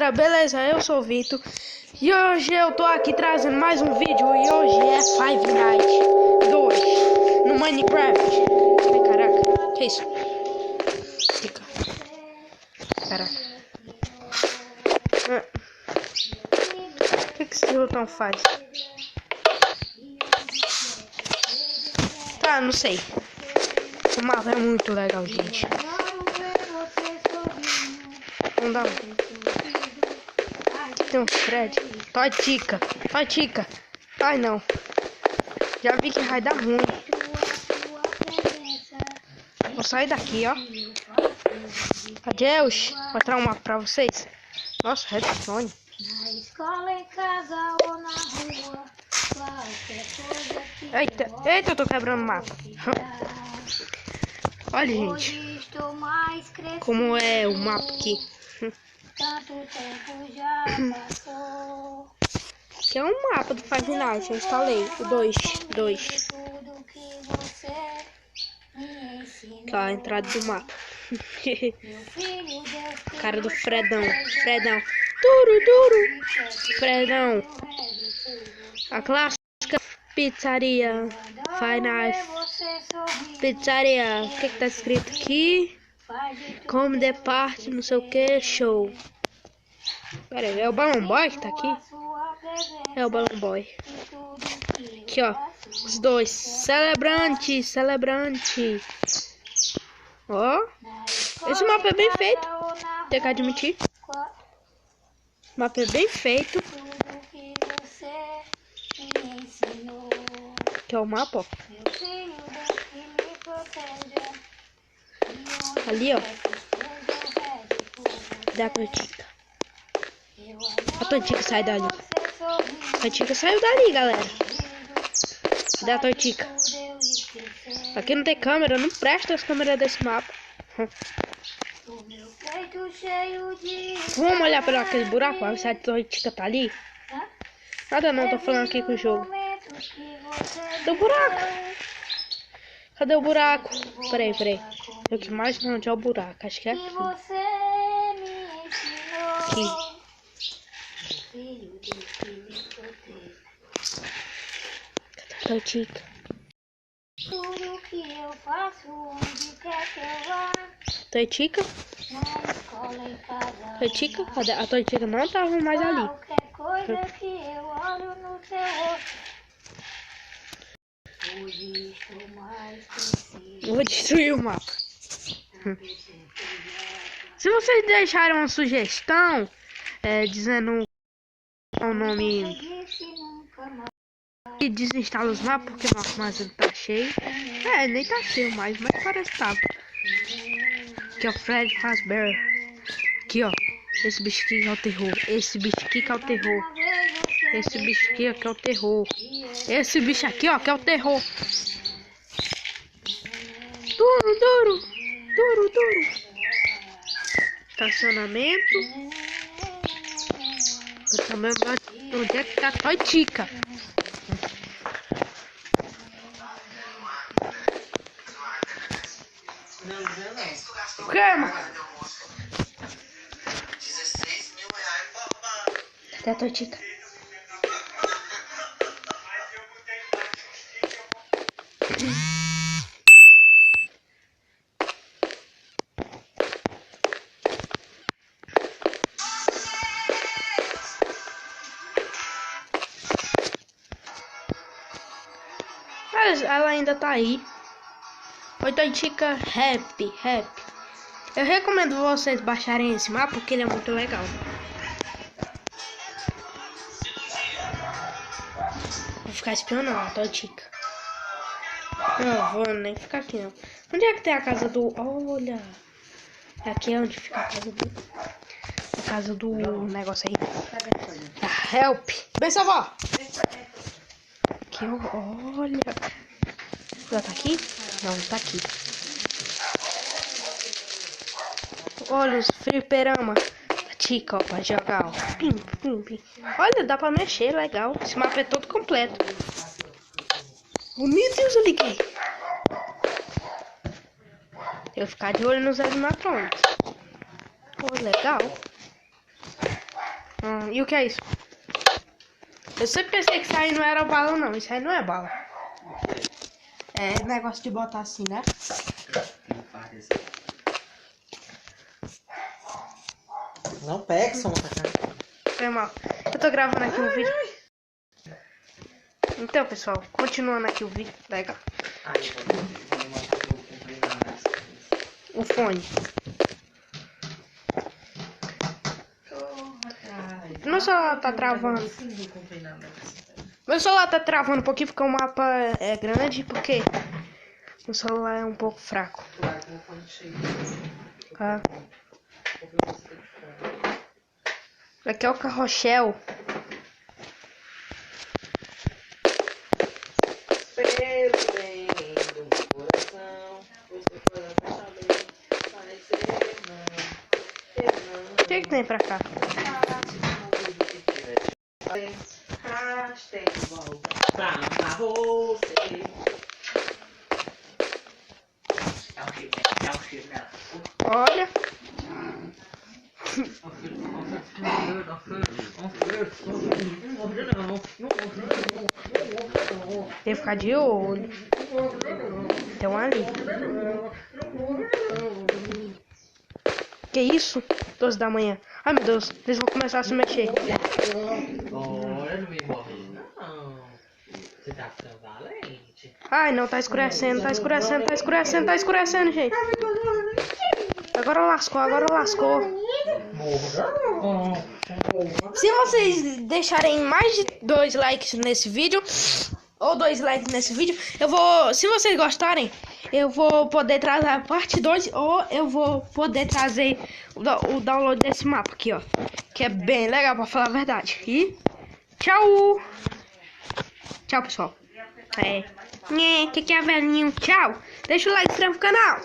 galera, beleza? Eu sou o Vitor e hoje eu tô aqui trazendo mais um vídeo e hoje é Five Nights 2 no Minecraft. Ai, caraca, que isso? Fica. Caraca. O que esse botão faz? Tá, não sei. O mapa é muito legal, gente. Vamos dar um. Tem um Fred. Totica. Ai, não. Já vi que vai dar ruim. Vou sair daqui, ó. Adeus. Vou mostrar um mapa pra vocês. Nossa, redstone. Na escola, em casa ou na rua, qualquer coisa que Eita, eu tô quebrando o mapa. Olha, gente, como é o mapa aqui. Tanto tempo já passou. Que é um mapa do Five Nights, eu instalei o 2. Tudo que você me ensinou. Tá, a entrada do mapa. Meu filho, Deus, Cara do Fredão. Duro. Fredão. A clássica pizzaria. Five Nights. Pizzaria. O que tá escrito aqui? Come the parte, não sei o que, show. Pera aí, é o Balloon Boy que tá aqui? É o Balloon Boy. Aqui, ó. Os dois. Celebrante. Ó. Esse mapa é bem feito. Tem que admitir. O mapa é bem feito. Aqui é o mapa, ó. Ali, ó. Da Totica. A Totica sai dali. A Totica saiu dali, galera. Da Totica. Aqui não tem câmera, não presta as câmeras desse mapa. Vamos olhar pelo aquele buraco, ó. Se a Totica tá ali. Nada não, tô falando aqui com o jogo. Cadê o buraco? Peraí. Eu que mais não, onde é o buraco? Acho que é aqui. Aqui. Totica. Tudo que eu faço, onde quer que eu vá. Totica? Na escola, em casa. Totica? Cadê? A Totica não tava mais ali. Qualquer coisa que eu olho no teu rosto. Hoje estou mais conhecido. Vou destruir o mapa. Se vocês deixarem uma sugestão, dizendo o nome e desinstala os mapas, porque o nosso armazém tá cheio. Nem tá cheio mais, mas parece que tava. Aqui, ó, Fred Fazbear. Aqui, ó. Esse bicho aqui é o terror. Esse bicho aqui que é o terror. Esse bicho aqui é o terror. Esse bicho aqui, ó, que é o terror. Duro. Estacionamento. Onde é que tá a Totica? O que, mano? Cadê a Totica? Mas ela ainda tá aí. Oi, Totica, rap. Eu recomendo vocês baixarem esse mapa porque ele é muito legal. Vou ficar espionando a Totica. Não vou nem ficar aqui não. Onde é que tem a casa do... Olha. Aqui é onde fica a casa do... A casa do negócio aí. Help. Bem, salvou. Aqui, olha. Ela tá aqui? Não, tá aqui. Olha os fliperama. Tica, ó, pra jogar, ó. Pim. Olha, dá pra mexer, legal. Esse mapa é todo completo. Oh, meu Deus, eu liguei. Eu vou ficar de olho nos animatrônicos. Oh, legal. E o que é isso? Eu sempre pensei que isso aí não era bala, não. Isso aí não é bala. É negócio de botar assim, né? Não pega, só uma Foi mal. Eu tô gravando aqui um vídeo. Então, pessoal, continuando aqui o vídeo. Legal. O fone. Meu celular tá travando. Meu celular tá travando um pouquinho porque o mapa é grande. Porque o celular é um pouco fraco. Tá? Aqui é o carrossel. Pelo bem do meu coração, você foi bem, mas O que tem pra cá? Rastei de volta pra você. É o filme dela. Olha. Tem que ficar de olho. Tem um ali. Que isso? 12 da manhã. Ai meu Deus, eles vão começar a se mexer. Bora, não me morre não. Você tá ficando valente. Ai não, tá escurecendo, tá escurecendo, tá escurecendo, tá escurecendo, gente. Agora lascou, agora lascou. Se vocês deixarem mais de 2 likes nesse vídeo, ou 2 likes nesse vídeo, eu vou, se vocês gostarem, eu vou poder trazer a parte 2, ou eu vou poder trazer o download desse mapa aqui, ó. Que é bem legal, pra falar a verdade. E tchau! Tchau, pessoal. Que é velhinho. Tchau. Deixa o like, se inscreve no canal.